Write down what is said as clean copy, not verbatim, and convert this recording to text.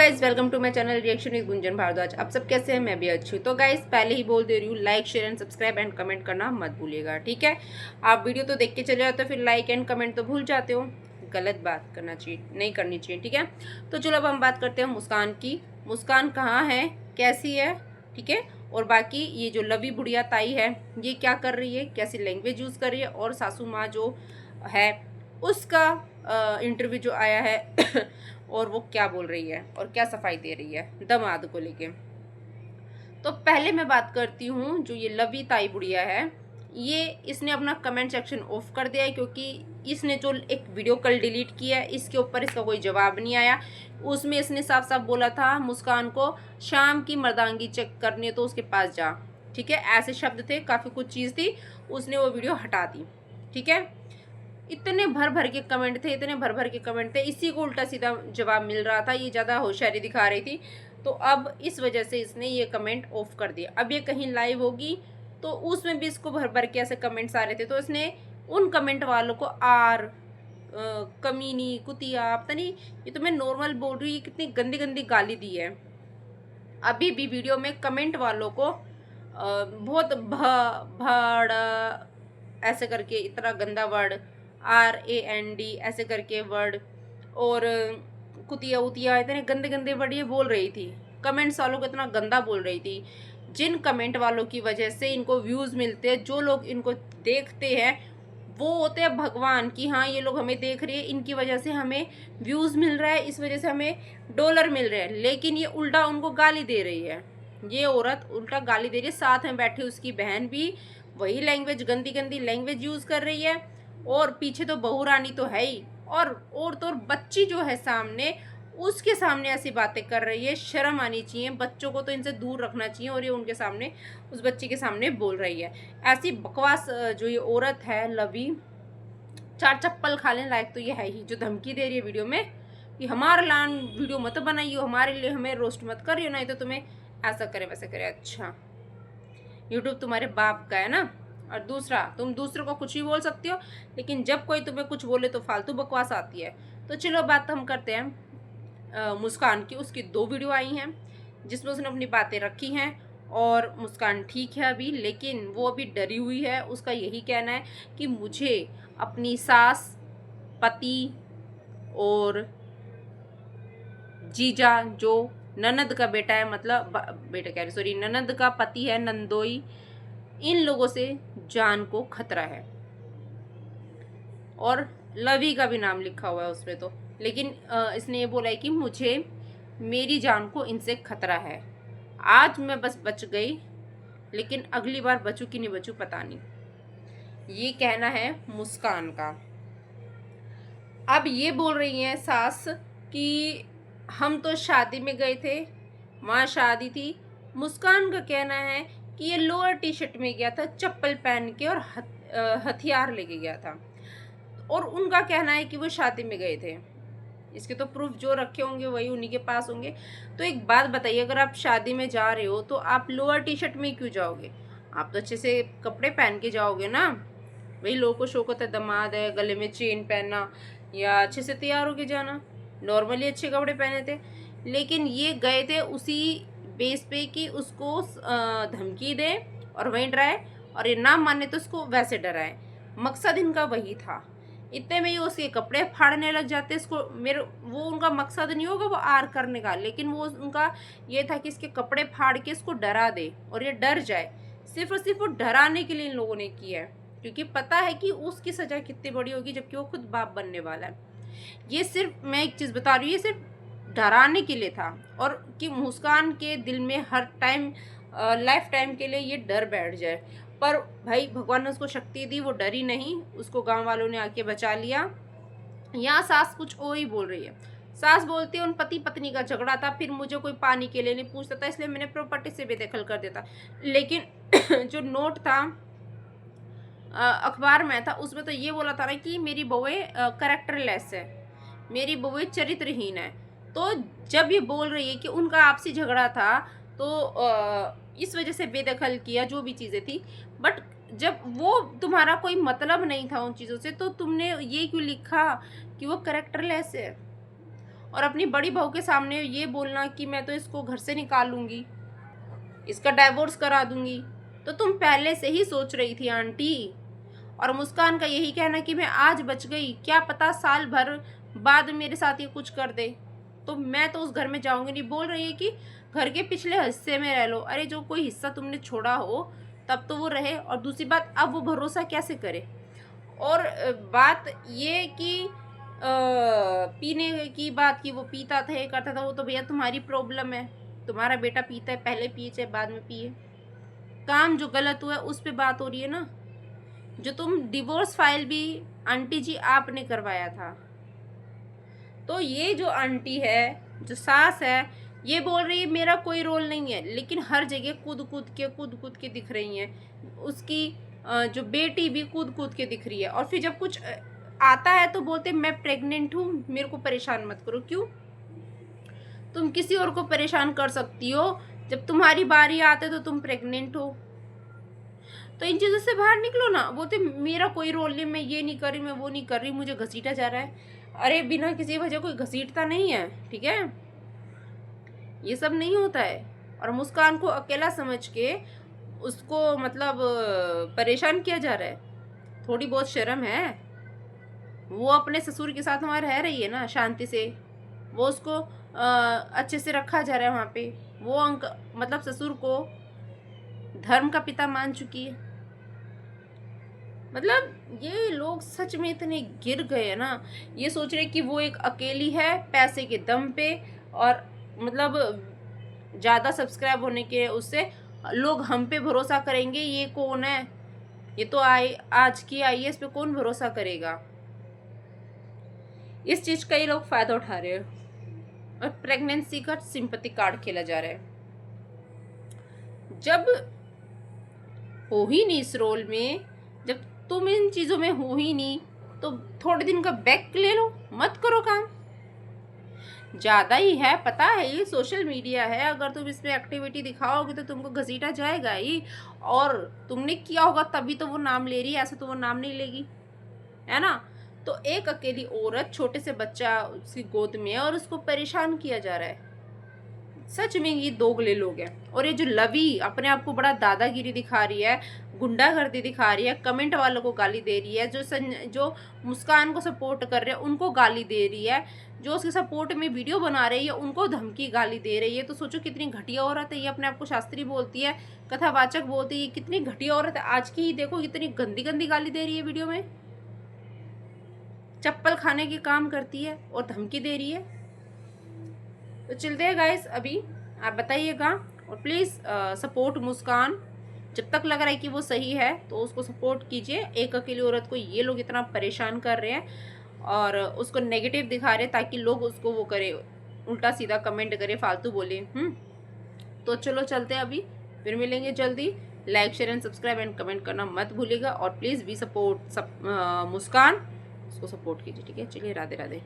Guys welcome to my channel reaction with Gunjan Bhardwaj. आप सब कैसे हैं? मैं भी अच्छी हूँ। तो गाइज पहले ही बोल दे रही हूँ, like share and subscribe and comment करना मत भूलिएगा, ठीक है। आप वीडियो तो देख के चले जाते हो, फिर लाइक एंड कमेंट तो भूल जाते हो। गलत बात करना चाहिए, नहीं करनी चाहिए, ठीक है। तो चलो अब हम बात करते हैं मुस्कान की। मुस्कान कहाँ है, कैसी है, ठीक है। और बाकी ये जो लवी बुढ़िया ताई है, ये क्या कर रही है, कैसी लैंग्वेज यूज़ कर रही है, और सासू माँ जो है उसका इंटरव्यू जो आया है और वो क्या बोल रही है और क्या सफाई दे रही है दामाद को लेके। तो पहले मैं बात करती हूँ, जो ये लवी ताई बुढ़िया है, ये इसने अपना कमेंट सेक्शन ऑफ कर दिया है, क्योंकि इसने जो एक वीडियो कल डिलीट किया है, इसके ऊपर इसका कोई जवाब नहीं आया। उसमें इसने साफ साफ बोला था मुस्कान को शाम की मर्दांगी चेक करनी है तो उसके पास जा, ठीक है। ऐसे शब्द थे, काफ़ी कुछ चीज़ थी, उसने वो वीडियो हटा दी, ठीक है। इतने भर भर के कमेंट थे, इतने भर भर के कमेंट थे, इसी को उल्टा सीधा जवाब मिल रहा था, ये ज़्यादा होशियारी दिखा रही थी। तो अब इस वजह से इसने ये कमेंट ऑफ कर दिया। अब ये कहीं लाइव होगी तो उसमें भी इसको भर भर के ऐसे कमेंट्स आ रहे थे, तो इसने उन कमेंट वालों को कमीनी कुतिया, पता नहीं, ये तो मैं नॉर्मल बोल रही हूँ, ये कितनी गंदी गंदी गाली दी है। अभी भी वीडियो में कमेंट वालों को बहुत भड़ ऐसे करके इतना गंदा वर्ड, RAND ऐसे करके वर्ड, और कुतिया उतिया, इतने गंदे गंदे वर्ड ये बोल रही थी। कमेंट्स वालों को इतना गंदा बोल रही थी, जिन कमेंट वालों की वजह से इनको व्यूज़ मिलते हैं, जो लोग इनको देखते हैं वो होते हैं भगवान, कि हाँ ये लोग हमें देख रहे हैं, इनकी वजह से हमें व्यूज़ मिल रहा है, इस वजह से हमें डॉलर मिल रहे हैं। लेकिन ये उल्टा उनको गाली दे रही है, ये औरत उल्टा गाली दे रही है। साथ में बैठी उसकी बहन भी वही लैंग्वेज, गंदी गंदी लैंग्वेज यूज़ कर रही है, और पीछे तो बहू रानी तो है ही, और तो और बच्ची जो है सामने, उसके सामने ऐसी बातें कर रही है। शर्म आनी चाहिए, बच्चों को तो इनसे दूर रखना चाहिए, और ये उनके सामने, उस बच्ची के सामने बोल रही है ऐसी बकवास। जो ये औरत है लवी, चार चप्पल खाने लायक तो ये है ही, जो धमकी दे रही है वीडियो में कि हमारा लान वीडियो मत बनाइयो, हमारे लिए हमें रोस्ट मत करियो, नहीं तो तुम्हें ऐसा करे वैसा करे। अच्छा, यूट्यूब तुम्हारे बाप का है ना। और दूसरा, तुम दूसरों को कुछ भी बोल सकती हो, लेकिन जब कोई तुम्हें कुछ बोले तो फालतू बकवास आती है। तो चलो बात हम करते हैं मुस्कान की। उसकी 2 वीडियो आई हैं जिसमें उसने अपनी बातें रखी हैं, और मुस्कान ठीक है अभी, लेकिन वो अभी डरी हुई है। उसका यही कहना है कि मुझे अपनी सास, पति और जीजा जो ननद का बेटा है, मतलब बेटा कह रही, सॉरी, ननद का पति है, नंदोई, इन लोगों से जान को खतरा है। और लवी का भी नाम लिखा हुआ है उसमें तो, लेकिन इसने ये बोला है कि मुझे, मेरी जान को इनसे खतरा है। आज मैं बस बच गई, लेकिन अगली बार बचूं कि नहीं बचूं पता नहीं। ये कहना है मुस्कान का। अब ये बोल रही हैं सास कि हम तो शादी में गए थे, वहाँ शादी थी। मुस्कान का कहना है कि ये लोअर टी शर्ट में गया था, चप्पल पहन के, और हथियार लेके गया था, और उनका कहना है कि वो शादी में गए थे। इसके तो प्रूफ जो रखे होंगे वही उन्हीं के पास होंगे। तो एक बात बताइए, अगर आप शादी में जा रहे हो तो आप लोअर टी शर्ट में क्यों जाओगे? आप तो अच्छे से कपड़े पहन के जाओगे ना। वही लोगों को शौक होता है, दामाद है, गले में चेन पहनना, या अच्छे से तैयार होके जाना। नॉर्मली अच्छे कपड़े पहने थे, लेकिन ये गए थे उसी बेस पे कि उसको धमकी दे और वहीं डराए, और ये ना माने तो उसको वैसे डराए। मकसद इनका वही था। इतने में ही उसके कपड़े फाड़ने लग जाते। इसको वो उनका मकसद नहीं होगा वो आर करने का, लेकिन वो उनका ये था कि इसके कपड़े फाड़ के इसको डरा दे और ये डर जाए। सिर्फ और सिर्फ वो डराने के लिए इन लोगों ने किया है, क्योंकि पता है कि उसकी सजा कितनी बड़ी होगी, जबकि वो खुद बाप बनने वाला है। ये सिर्फ, मैं एक चीज़ बता रही हूँ, ये सिर्फ डराने के लिए था, और कि मुस्कान के दिल में हर टाइम, लाइफ टाइम के लिए ये डर बैठ जाए। पर भाई भगवान ने उसको शक्ति दी, वो डरी नहीं, उसको गांव वालों ने आके बचा लिया। यहाँ सास कुछ और ही बोल रही है। सास बोलती है उन पति पत्नी का झगड़ा था, फिर मुझे कोई पानी के लिए नहीं पूछता था, इसलिए मैंने प्रॉपर्टी से बेदखल कर देता। लेकिन जो नोट था अखबार में था, उसमें तो ये बोला था ना कि मेरी बहुएं कैरेक्टरलेस है, मेरी बहुएं चरित्रहीन है। तो जब ये बोल रही है कि उनका आपसी झगड़ा था, तो इस वजह से बेदखल किया, जो भी चीज़ें थी, बट जब वो तुम्हारा कोई मतलब नहीं था उन चीज़ों से, तो तुमने ये क्यों लिखा कि वो कैरेक्टरलेस है? और अपनी बड़ी बहू के सामने ये बोलना कि मैं तो इसको घर से निकालूंगी, इसका डाइवोर्स करा दूंगी। तो तुम पहले से ही सोच रही थी आंटी। और मुस्कान का यही कहना कि मैं आज बच गई, क्या पता साल भर बाद मेरे साथ ये कुछ कर दे, तो मैं तो उस घर में जाऊंगी नहीं। बोल रही है कि घर के पिछले हिस्से में रह लो। अरे जो कोई हिस्सा तुमने छोड़ा हो तब तो वो रहे। और दूसरी बात, अब वो भरोसा कैसे करे। और बात ये कि पीने की बात की, वो पीता था, ये करता था, वो तो भैया तुम्हारी प्रॉब्लम है। तुम्हारा बेटा पीता है, पहले पिए चाहे बाद में पिए। काम जो गलत हुआ है उस पे बात हो रही है ना। जो तुम डिवोर्स फाइल भी आंटी जी आपने करवाया था। तो ये जो आंटी है, जो सास है, ये बोल रही है मेरा कोई रोल नहीं है, लेकिन हर जगह कूद कूद के दिख रही हैं। उसकी जो बेटी भी कूद कूद के दिख रही है। और फिर जब कुछ आता है तो बोलते मैं प्रेग्नेंट हूँ, मेरे को परेशान मत करो। क्यों? तुम किसी और को परेशान कर सकती हो, जब तुम्हारी बारी आते तो तुम प्रेग्नेंट हो। तो इन चीज़ों से बाहर निकलो ना। बोलते मेरा कोई रोल नहीं, मैं ये नहीं कर रही, मैं वो नहीं कर रही, मुझे घसीटा जा रहा है। अरे बिना किसी वजह कोई घसीटता नहीं है, ठीक है? ये सब नहीं होता है। और मुस्कान को अकेला समझ के उसको मतलब परेशान किया जा रहा है। थोड़ी बहुत शर्म है। वो अपने ससुर के साथ वहाँ रह रही है ना शांति से। वो उसको अच्छे से रखा जा रहा है वहाँ पे। वो मतलब ससुर को धर्म का पिता मान चुकी है। मतलब ये लोग सच में इतने गिर गए हैं ना। ये सोच रहे कि वो एक अकेली है पैसे के दम पे, और मतलब ज़्यादा सब्सक्राइब होने के उससे लोग हम पे भरोसा करेंगे। ये कौन है? ये तो आज की आईएएस पे कौन भरोसा करेगा। इस चीज़ का ये लोग फ़ायदा उठा रहे हैं। और प्रेगनेंसी का सिंपैथी कार्ड खेला जा रहा है। जब हो ही नहीं इस रोल में, जब तुम इन चीज़ों में हो ही नहीं, तो थोड़े दिन का बैक ले लो, मत करो काम। ज़्यादा ही है, पता है ये सोशल मीडिया है, अगर तुम इसमें एक्टिविटी दिखाओगे तो तुमको घसीटा जाएगा ही। और तुमने किया होगा तभी तो वो नाम ले रही है, ऐसे तो वो नाम नहीं लेगी, है ना। तो एक अकेली औरत, छोटे से बच्चा उसकी गोद में है और उसको परेशान किया जा रहा है। सच में ये दोगले लोग हैं। और ये जो लवी अपने आप को बड़ा दादागिरी दिखा रही है, गुंडागर्दी दिखा रही है, कमेंट वालों को गाली दे रही है, जो मुस्कान को सपोर्ट कर रहे हैं उनको गाली दे रही है, जो उसके सपोर्ट में वीडियो बना रही है उनको धमकी गाली दे रही है। तो सोचो कितनी घटिया औरत है ये। अपने आप को शास्त्री बोलती है, कथावाचक बोलती है, कितनी घटिया औरत है। आज की ही देखो कितनी गंदी गंदी गाली दे रही है वीडियो में। चप्पल खाने के काम करती है और धमकी दे रही है। तो चलते हैं गाइस, अभी आप बताइएगा। और प्लीज़ सपोर्ट मुस्कान। जब तक लग रहा है कि वो सही है तो उसको सपोर्ट कीजिए। एक अकेली औरत को ये लोग इतना परेशान कर रहे हैं और उसको नेगेटिव दिखा रहे हैं ताकि लोग उसको वो करे, उल्टा सीधा कमेंट करे, फालतू बोले। तो चलो चलते हैं अभी, फिर मिलेंगे जल्दी। Like share and subscribe and comment करना मत भूलिएगा। और प्लीज़ भी सपोर्ट मुस्कान, उसको सपोर्ट कीजिए, ठीक है? चलिए, राधे राधे।